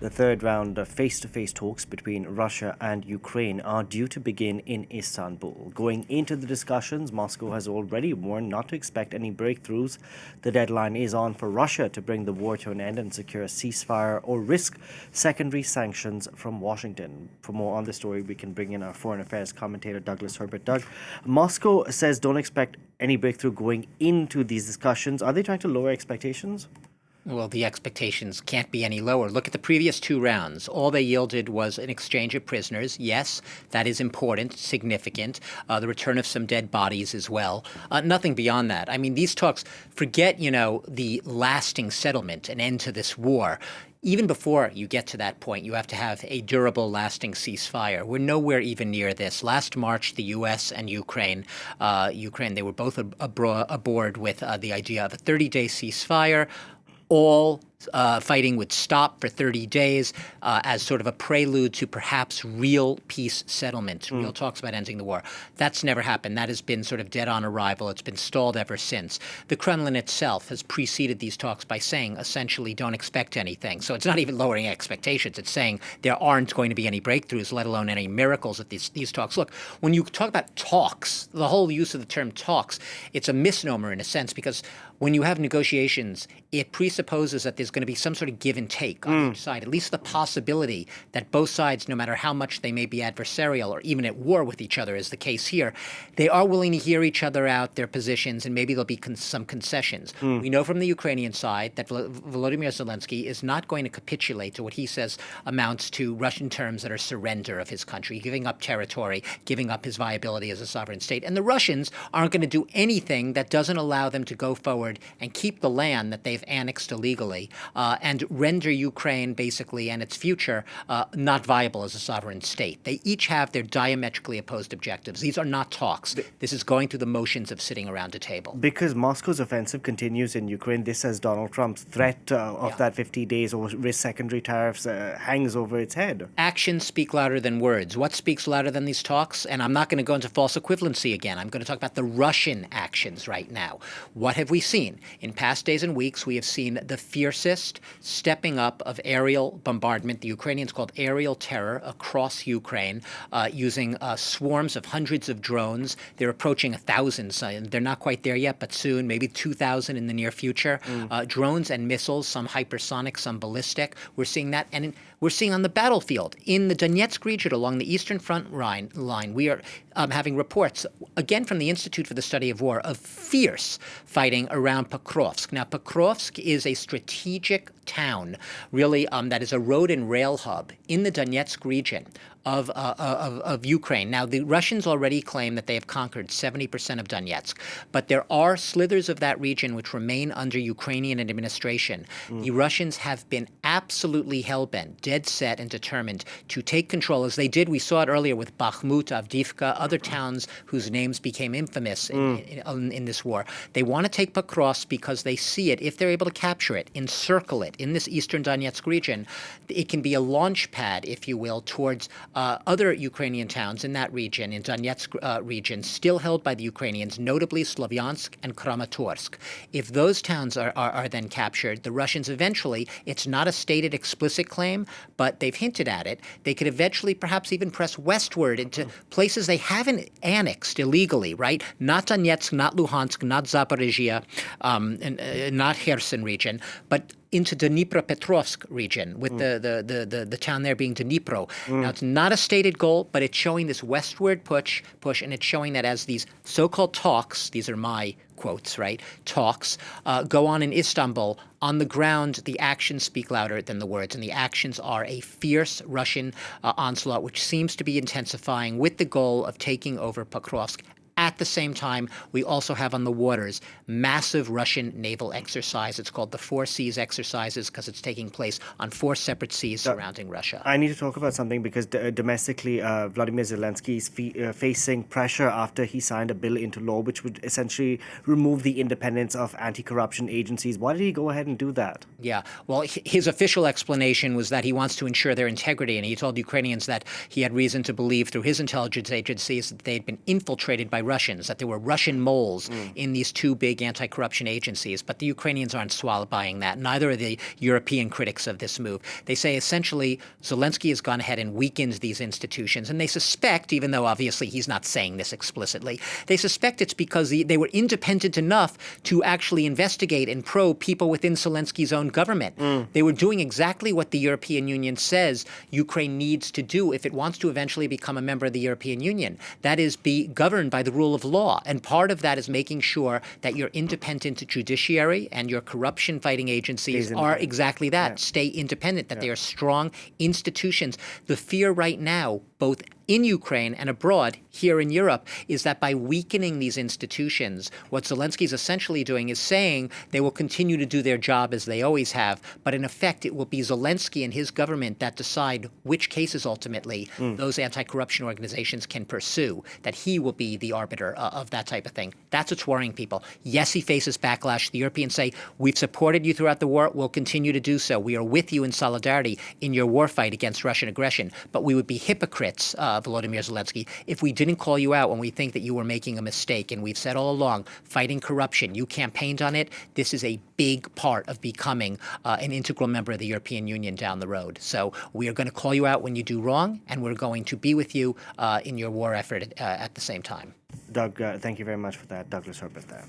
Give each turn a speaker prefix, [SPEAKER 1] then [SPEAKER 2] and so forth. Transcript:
[SPEAKER 1] The third round of face-to-face talks between Russia and Ukraine are due to begin in Istanbul. Going into the discussions, Moscow has already warned not to expect any breakthroughs. The deadline is on for Russia to bring the war to an end and secure a ceasefire or risk secondary sanctions from Washington. For more on this story, we can bring in our foreign affairs commentator, Douglas Herbert. Doug, Moscow says don't expect any breakthrough going into these discussions. Are they trying to lower expectations?
[SPEAKER 2] Well, the expectations can't be any lower. Look at the previous two rounds. All they yielded was an exchange of prisoners. Yes, that is important, significant. The return of some dead bodies as well. Nothing beyond that. I mean, these talks, forget, the lasting settlement, an end to this war. Even before you get to that point, you have to have a durable, lasting ceasefire. We're nowhere even near this. Last March, the U.S. and Ukraine, they were both aboard with the idea of a 30-day ceasefire. All fighting would stop for 30 days as sort of a prelude to perhaps real peace settlement, real talks about ending the war. That's never happened. That has been sort of dead on arrival. It's been stalled ever since. The Kremlin itself has preceded these talks by saying, essentially, don't expect anything. So it's not even lowering expectations. It's saying there aren't going to be any breakthroughs, let alone any miracles at these talks. Look, when you talk about talks, the whole use of the term talks, it's a misnomer in a sense because when you have negotiations, it presupposes that there's going to be some sort of give and take on each side, at least the possibility that both sides, no matter how much they may be adversarial or even at war with each other, is the case here, they are willing to hear each other out, their positions, and maybe there'll be some concessions. We know from the Ukrainian side that Volodymyr Zelensky is not going to capitulate to what he says amounts to Russian terms that are surrender of his country, giving up territory, giving up his viability as a sovereign state. And the Russians aren't going to do anything that doesn't allow them to go forward and keep the land that they've annexed illegally and render Ukraine basically and its future not viable as a sovereign state. They each have their diametrically opposed objectives. These are not talks. This is going through the motions of sitting around a table.
[SPEAKER 1] Because Moscow's offensive continues in Ukraine, this as Donald Trump's threat of that 50 days or risk secondary tariffs hangs over its head.
[SPEAKER 2] Actions speak louder than words. What speaks louder than these talks? And I'm not going to go into false equivalency again. I'm going to talk about the Russian actions right now. What have we seen? In past days and weeks, we have seen the fiercest stepping up of aerial bombardment, the Ukrainians called aerial terror, across Ukraine, using swarms of hundreds of drones. They're approaching 1,000. So they're not quite there yet, but soon, maybe 2,000 in the near future. Drones and missiles, some hypersonic, some ballistic. We're seeing that. And we're seeing on the battlefield, in the Donetsk region along the eastern front line, we are having reports, again from the Institute for the Study of War, of fierce fighting around Pokrovsk. Now, Pokrovsk is a strategic town, really, that is a road and rail hub in the Donetsk region of Ukraine. Now, the Russians already claim that they have conquered 70% of Donetsk, but there are slithers of that region which remain under Ukrainian administration. The Russians have been absolutely hell-bent, dead set and determined to take control, as they did. We saw it earlier with Bakhmut, Avdiivka, other towns whose names became infamous in this war. They want to take Pokrovsk because they see it, if they're able to capture it, encircle it in this eastern Donetsk region, it can be a launch pad, if you will, towards other Ukrainian towns in that region, in Donetsk region, still held by the Ukrainians, notably Slavyansk and Kramatorsk. If those towns are then captured, the Russians eventually, it's not a stated explicit claim, but they've hinted at it, they could eventually perhaps even press westward into places they haven't annexed illegally, right? Not Donetsk, not Luhansk, not Zaporizhia, not Kherson region, but into Dnipropetrovsk region, with the town there being Dnipro. Now, it's not a stated goal, but it's showing this westward push, and it's showing that as these so-called talks, these are my quotes, right, talks, go on in Istanbul, on the ground, the actions speak louder than the words, and the actions are a fierce Russian onslaught, which seems to be intensifying with the goal of taking over Pokrovsk. At the same time, we also have on the waters massive Russian naval exercise. It's called the Four Seas exercises because it's taking place on 4 separate seas surrounding Russia.
[SPEAKER 1] I need to talk about something because domestically, Vladimir Zelensky is facing pressure after he signed a bill into law which would essentially remove the independence of anti-corruption agencies. Why did he go ahead and do that?
[SPEAKER 2] Yeah, well, his official explanation was that he wants to ensure their integrity, and he told Ukrainians that he had reason to believe through his intelligence agencies that they had been infiltrated by Russians, that there were Russian moles in these two big anti-corruption agencies. But the Ukrainians aren't swallowing that. Neither are the European critics of this move. They say essentially Zelensky has gone ahead and weakened these institutions. And they suspect, even though obviously he's not saying this explicitly, they suspect it's because they were independent enough to actually investigate and probe people within Zelensky's own government. They were doing exactly what the European Union says Ukraine needs to do if it wants to eventually become a member of the European Union. That is, be governed by the rule of law. And part of that is making sure that your independent judiciary and your corruption-fighting agencies are exactly that, stay independent, that they are strong institutions. The fear right now, both in Ukraine and abroad, here in Europe, is that by weakening these institutions, what Zelensky is essentially doing is saying they will continue to do their job as they always have, but in effect it will be Zelensky and his government that decide which cases ultimately those anti-corruption organizations can pursue, that he will be the arbiter of that type of thing. That's what's worrying people. Yes, he faces backlash. The Europeans say, we've supported you throughout the war, we'll continue to do so. We are with you in solidarity in your war fight against Russian aggression, but we would be hypocrites, Volodymyr Zelensky, if we didn't call you out when we think that you were making a mistake. And we've said all along, fighting corruption, you campaigned on it. This is a big part of becoming an integral member of the European Union down the road. So we are going to call you out when you do wrong, and we're going to be with you in your war effort at the same time.
[SPEAKER 1] Doug, thank you very much for that. Douglas Herbert there.